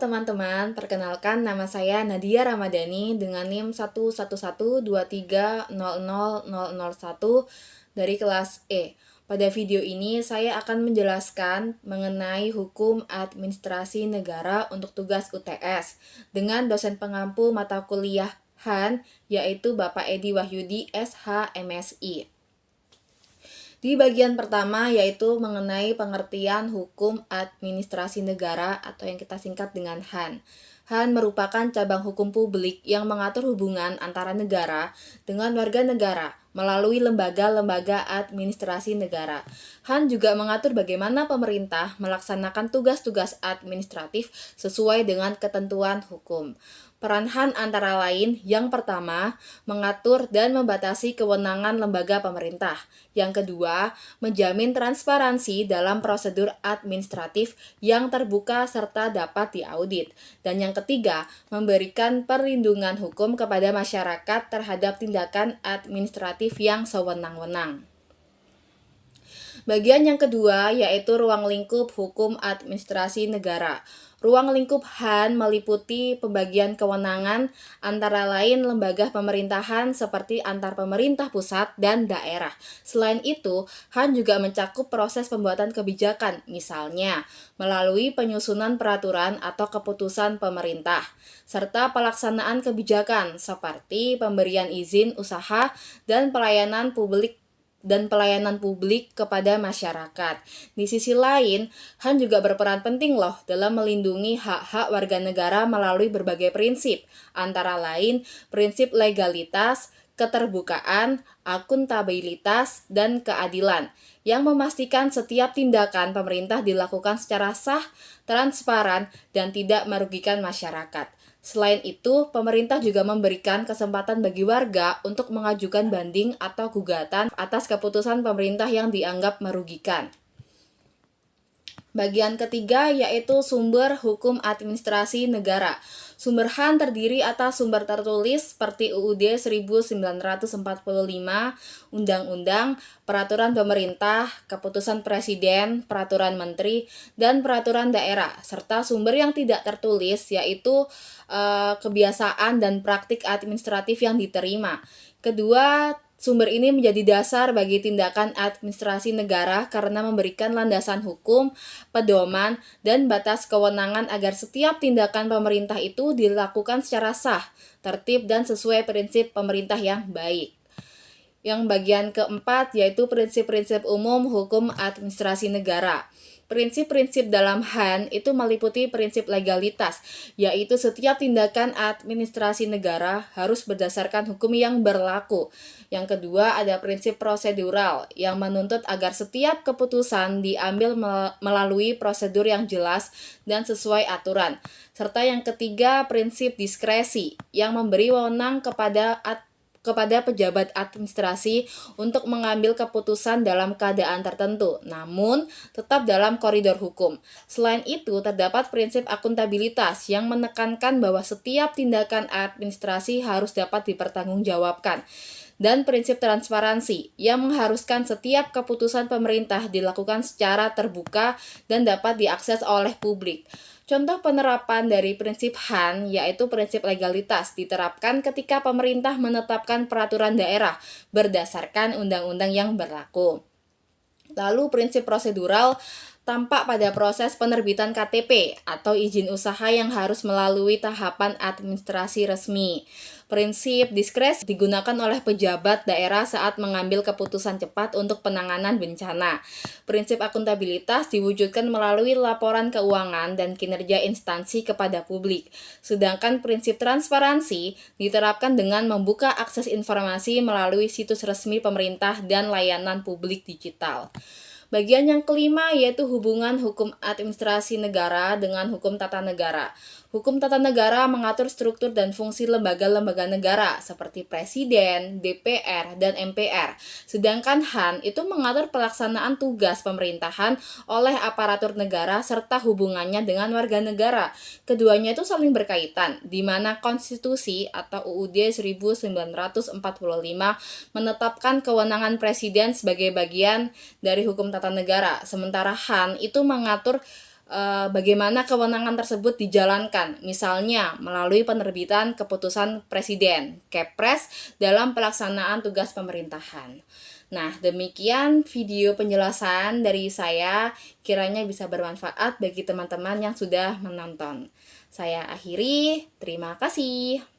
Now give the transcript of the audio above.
teman-teman, perkenalkan nama saya Nadia Ramadhani dengan NIM 11123300001 dari kelas E. Pada video ini saya akan menjelaskan mengenai hukum administrasi negara untuk tugas UTS dengan dosen pengampu mata kuliah HAN yaitu Bapak Edi Wahyudi SH MSI. Di bagian pertama yaitu mengenai pengertian hukum administrasi negara atau yang kita singkat dengan HAN. HAN merupakan cabang hukum publik yang mengatur hubungan antara negara dengan warga negara melalui lembaga-lembaga administrasi negara. HAN juga mengatur bagaimana pemerintah melaksanakan tugas-tugas administratif sesuai dengan ketentuan hukum. Peran HAN antara lain, yang pertama, mengatur dan membatasi kewenangan lembaga pemerintah. Yang kedua, menjamin transparansi dalam prosedur administratif yang terbuka serta dapat diaudit. Dan yang ketiga, memberikan perlindungan hukum kepada masyarakat terhadap tindakan administratif yang sewenang-wenang. Bagian yang kedua yaitu ruang lingkup hukum administrasi negara. Ruang lingkup HAN meliputi pembagian kewenangan antara lain lembaga pemerintahan seperti antar pemerintah pusat dan daerah. Selain itu, HAN juga mencakup proses pembuatan kebijakan, misalnya melalui penyusunan peraturan atau keputusan pemerintah, serta pelaksanaan kebijakan seperti pemberian izin usaha dan pelayanan publik kepada masyarakat. Di sisi lain, HAN juga berperan penting loh dalam melindungi hak-hak warga negara melalui berbagai prinsip, antara lain prinsip legalitas, keterbukaan, akuntabilitas, dan keadilan, yang memastikan setiap tindakan pemerintah dilakukan secara sah, transparan, dan tidak merugikan masyarakat. Selain itu, pemerintah juga memberikan kesempatan bagi warga untuk mengajukan banding atau gugatan atas keputusan pemerintah yang dianggap merugikan. Bagian ketiga yaitu sumber hukum administrasi negara. Sumber HAN terdiri atas sumber tertulis seperti UUD 1945, Undang-Undang, Peraturan Pemerintah, Keputusan Presiden, Peraturan Menteri, dan Peraturan Daerah, serta sumber yang tidak tertulis yaitu kebiasaan dan praktik administratif yang diterima. Kedua, sumber ini menjadi dasar bagi tindakan administrasi negara karena memberikan landasan hukum, pedoman, dan batas kewenangan agar setiap tindakan pemerintah itu dilakukan secara sah, tertib, dan sesuai prinsip pemerintah yang baik. Yang bagian keempat yaitu prinsip-prinsip umum hukum administrasi negara. Prinsip-prinsip dalam HAN itu meliputi prinsip legalitas, yaitu setiap tindakan administrasi negara harus berdasarkan hukum yang berlaku. Yang kedua ada prinsip prosedural, yang menuntut agar setiap keputusan diambil melalui prosedur yang jelas dan sesuai aturan. Serta yang ketiga prinsip diskresi, yang memberi wewenang kepada pejabat administrasi untuk mengambil keputusan dalam keadaan tertentu, namun tetap dalam koridor hukum. Selain itu, terdapat prinsip akuntabilitas yang menekankan bahwa setiap tindakan administrasi harus dapat dipertanggungjawabkan. Dan prinsip transparansi yang mengharuskan setiap keputusan pemerintah dilakukan secara terbuka dan dapat diakses oleh publik. Contoh penerapan dari prinsip HAN yaitu prinsip legalitas diterapkan ketika pemerintah menetapkan peraturan daerah berdasarkan undang-undang yang berlaku. Lalu prinsip prosedural tampak pada proses penerbitan KTP atau izin usaha yang harus melalui tahapan administrasi resmi. Prinsip diskresi digunakan oleh pejabat daerah saat mengambil keputusan cepat untuk penanganan bencana. Prinsip akuntabilitas diwujudkan melalui laporan keuangan dan kinerja instansi kepada publik. Sedangkan prinsip transparansi diterapkan dengan membuka akses informasi melalui situs resmi pemerintah dan layanan publik digital. Bagian yang kelima yaitu hubungan hukum administrasi negara dengan hukum tata negara. Hukum tata negara mengatur struktur dan fungsi lembaga-lembaga negara seperti Presiden, DPR, dan MPR. Sedangkan HAN itu mengatur pelaksanaan tugas pemerintahan oleh aparatur negara serta hubungannya dengan warga negara. Keduanya itu saling berkaitan, di mana konstitusi atau UUD 1945 menetapkan kewenangan Presiden sebagai bagian dari hukum tata negara. Sementara HAN itu mengatur bagaimana kewenangan tersebut dijalankan, misalnya melalui penerbitan keputusan presiden, Kepres, dalam pelaksanaan tugas pemerintahan. Nah, demikian video penjelasan dari saya, kiranya bisa bermanfaat bagi teman-teman yang sudah menonton. Saya akhiri, terima kasih.